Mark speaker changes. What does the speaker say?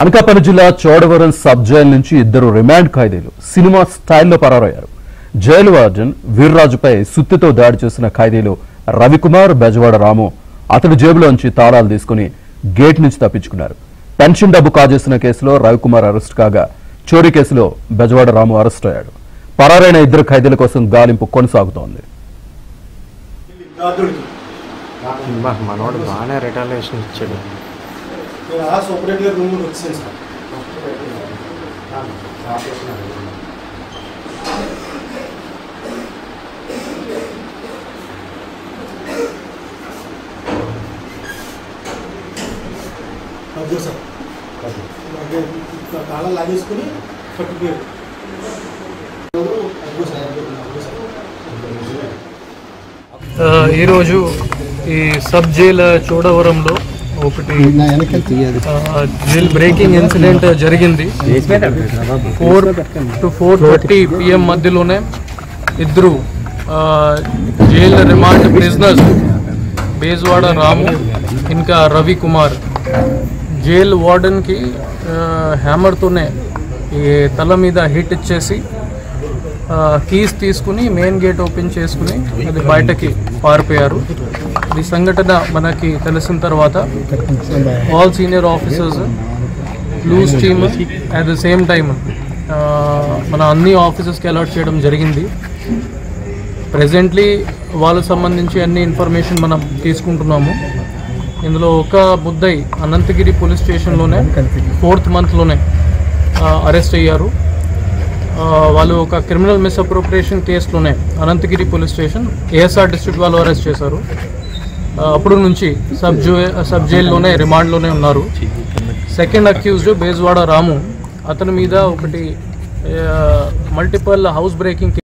Speaker 1: అనకాపల్లి జిల్లా Chodavaram sub jail నుంచి ఇద్దరు రిమాండ్ ఖైదీలు సినిమా స్టైల్లో పరారయ్యారు. జైలు వార్డెన్ వీర్రాజుపై సుత్తితో దాడి చేసిన ఖైదీలు రవికుమార్, బెజవాడ రాము అతడి జేబులోంచి తాళాలు తీసుకుని గేట్ నుంచి తప్పించుకున్నారు. పెన్షన్ డబ్బు కాజేసిన కేసులో రవికుమార్ అరెస్ట్ కాగా, చోరీ కేసులో బెజవాడ రాము అరెస్ట్ అయ్యాడు. పరారైన ఇద్దరు ఖైదీల కోసం గాలింపు కొనసాగుతోంది.
Speaker 2: మనోడు బాగానే రిటాలియేషన్ ఇచ్చాడు.
Speaker 3: సపరేట్గా రూమ్ వచ్చేసాను సార్. అదే సార్ తాళాలు లాగేసుకుని పట్టుకుపోయారు.
Speaker 4: ఈరోజు ఈ సబ్ జైల్ చోడవరంలో ఒకటి జైల్ బ్రేకింగ్ ఇన్సిడెంట్ జరిగింది. 4 to 4:30 PM మధ్యలోనే ఇద్దరు జైల్ రిమాండ్ ప్రిజనర్స్ బేజవాడ రాము ఇంకా రవికుమార్ జైల్ వార్డెన్కి హ్యామర్తోనే ఈ తల మీద హిట్ ఇచ్చేసి కీస్ తీసుకుని మెయిన్ గేట్ ఓపెన్ చేసుకుని అది బయటకి పారిపోయారు. ఈ సంఘటన మనకి తెలిసిన తర్వాత all senior officers, lose team at the same time మన అన్ని ఆఫీసర్స్కి అలర్ట్ చేయడం జరిగింది. ప్రెజెంట్లీ వాళ్ళకు సంబంధించి అన్ని ఇన్ఫర్మేషన్ మనం తీసుకుంటున్నాము. ఇందులో ఒక ముద్దాయి అనంతగిరి పోలీస్ స్టేషన్లోనే 4th monthలోనే అరెస్ట్ అయ్యారు. వాళ్ళు ఒక క్రిమినల్ మిస్అప్రోప్రియేషన్ కేసులోనే Anantagiri police station ASR district వాళ్ళు అరెస్ట్ చేశారు. అప్పుడు నుంచి సబ్ జైల్లోనే రిమాండ్లోనే ఉన్నారు. సెకండ్ అక్యూజ్డ్ బేజవాడ రాము, అతని మీద ఒకటి మల్టిపుల్ హౌస్ బ్రేకింగ్